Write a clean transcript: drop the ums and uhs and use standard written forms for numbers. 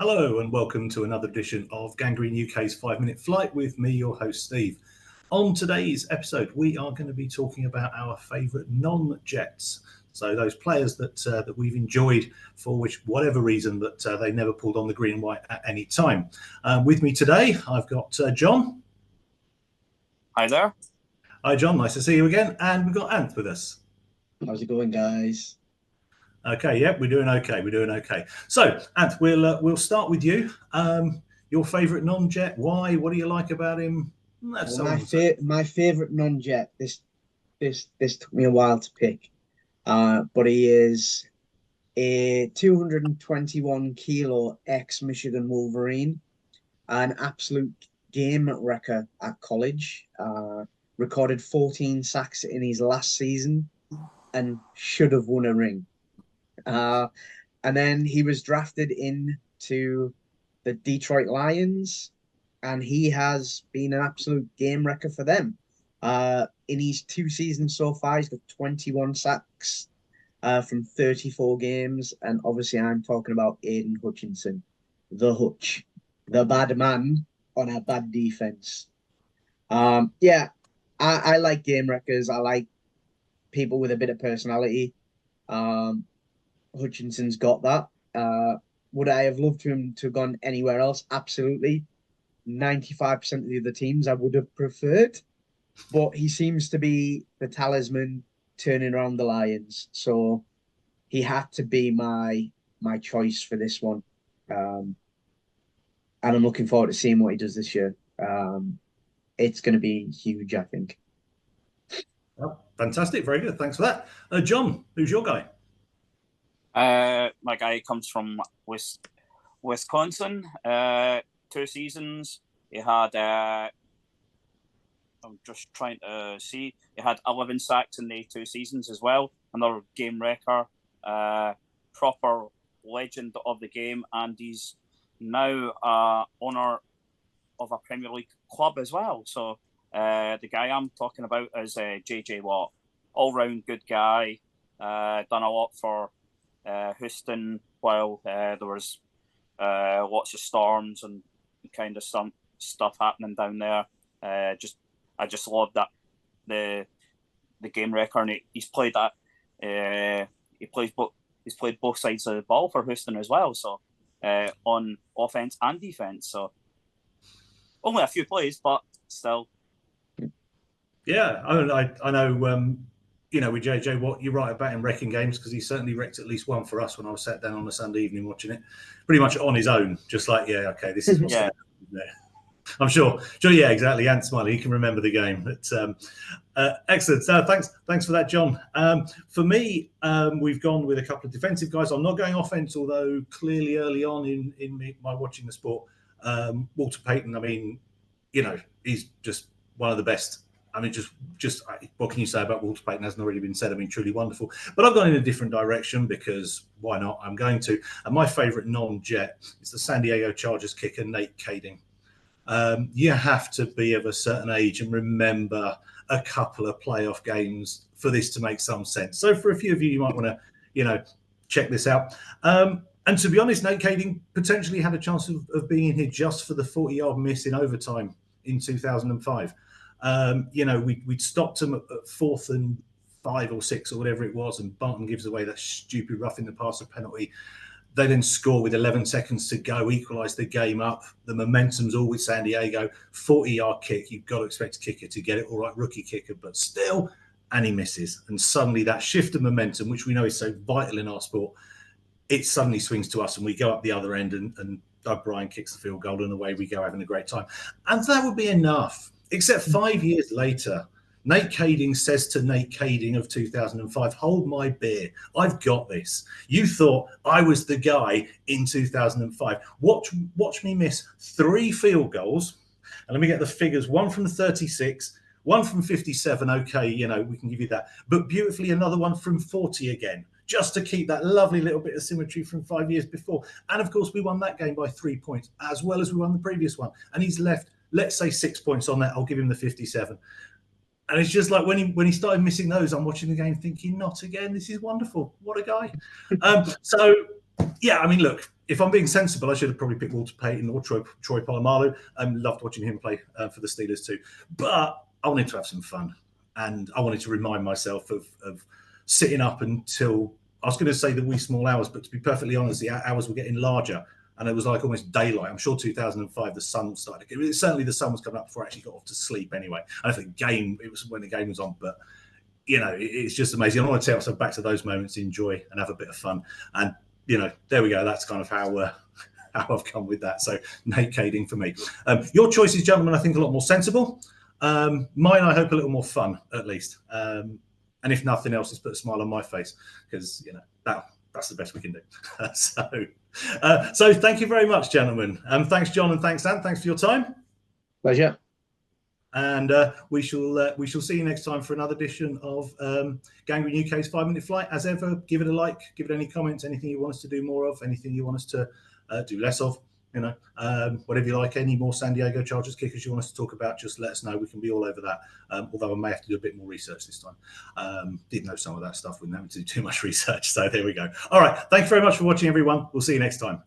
Hello and welcome to another edition of Gangrene UK's 5-Minute Flight with me, your host, Steve. On today's episode, we are going to be talking about our favourite non-Jets. So those players that we've enjoyed for whatever reason that they never pulled on the green and white at any time. With me today, I've got John. Hi there. Hi, John. Nice to see you again. And we've got Ant with us. How's it going, guys? Okay, yep, we're doing okay. So, Ant, we'll start with you. Your favourite non-Jet? Why? What do you like about him? My favourite non-Jet. This took me a while to pick, but he is a 221 kilo ex-Michigan Wolverine, an absolute game wrecker at college. Recorded 14 sacks in his last season, and should have won a ring. And then he was drafted into the Detroit Lions, and he has been an absolute game wrecker for them. In his 2 seasons so far, he's got 21 sacks from 34 games, and obviously I'm talking about Aiden Hutchinson, the Hutch, the bad man on a bad defense. I like game wreckers. I like people with a bit of personality. Hutchinson's got that. Would I have loved him to have gone anywhere else? Absolutely. 95% of the other teams I would have preferred, but he seems to be the talisman turning around the Lions. So he had to be my choice for this one. And I'm looking forward to seeing what he does this year. It's going to be huge, I think. Well, fantastic. Very good. Thanks for that. John, who's your guy? My guy comes from Wisconsin. 2 seasons. He had, I'm just trying to see, he had 11 sacks in the 2 seasons as well. Another game wrecker, proper legend of the game, and he's now owner of a Premier League club as well. So the guy I'm talking about is JJ Watt. All-round good guy, done a lot for Houston while there was lots of storms and kind of some stuff happening down there. I just love that the game record. And he's played that. He's played both sides of the ball for Houston as well. So on offense and defense. So only a few plays, but still. Yeah, I know. With JJ Watt, you're right about him wrecking games, because he certainly wrecked at least one for us when I was sat down on a Sunday evening watching it, pretty much on his own. Just like, this is what's happening there. I'm sure. Yeah, exactly. Ant Smiley, he can remember the game. But excellent. Thanks for that, John. For me, we've gone with a couple of defensive guys. I'm not going offense, although clearly early on in my watching the sport, Walter Payton. I mean, he's just one of the best. I mean, just what can you say about Walter Payton? Hasn't already been said. I mean, truly wonderful. But I've gone in a different direction because why not? I'm going to. And my favourite non-Jet is the San Diego Chargers kicker, Nate Kading. You have to be of a certain age and remember a couple of playoff games for this to make some sense. So for a few of you, you might want to, check this out. And to be honest, Nate Kading potentially had a chance of being in here just for the 40-yard miss in overtime in 2005. We'd stopped him at 4th and 5 or 6 or whatever it was, and Barton gives away that stupid roughing the passer penalty. They then score with 11 seconds to go, equalise the game up. The momentum's all with San Diego. 40-yard kick. You've got to expect a kicker to get it. All right, rookie kicker, but still, and he misses. And suddenly that shift of momentum, which we know is so vital in our sport, it suddenly swings to us and we go up the other end and Doug Bryan kicks the field goal and away we go having a great time. And that would be enough. Except 5 years later, Nate Kading says to Nate Kading of 2005, hold my beer. I've got this. You thought I was the guy in 2005. Watch me miss 3 field goals. And let me get the figures. 1 from 36, 1 from 57. Okay, we can give you that. But beautifully, another one from 40 again, just to keep that lovely little bit of symmetry from 5 years before. And of course, we won that game by 3 points, as well as we won the previous one. And he's left, let's say, 6 points on that. I'll give him the 57. And it's just like when he started missing those, I'm watching the game thinking, not again. This is wonderful. What a guy. So Yeah, I mean, look, if I'm being sensible, I should have probably picked Walter Payton or Troy Polamalu. Loved watching him play for the Steelers too. But I wanted to have some fun, and I wanted to remind myself of sitting up until, I was going to say the wee small hours, but to be perfectly honest, the hours were getting larger, and it was like almost daylight. I'm sure 2005, the sun started. Certainly, the sun was coming up before I actually got off to sleep. Anyway, I think it was when the game was on, but. It's just amazing. I want to take myself back to those moments, enjoy, and have a bit of fun. And there we go. That's kind of how I've come with that. So Nate Kading for me. Your choices, gentlemen, I think a lot more sensible. Mine, I hope, a little more fun, at least. And if nothing else, it's put a smile on my face, because that's the best we can do. So thank you very much, gentlemen. Thanks, John, and thanks, Dan. Thanks for your time. Pleasure. And we shall see you next time for another edition of Gangrene UK's 5-Minute Flight. As ever, give it a like, give it any comments, anything you want us to do more of, anything you want us to do less of, whatever you like, any more San Diego Chargers kickers you want us to talk about, just let us know. We can be all over that. Although I may have to do a bit more research this time. Didn't know some of that stuff, wouldn't have to do too much research. So there we go. All right. Thanks very much for watching, everyone. We'll see you next time.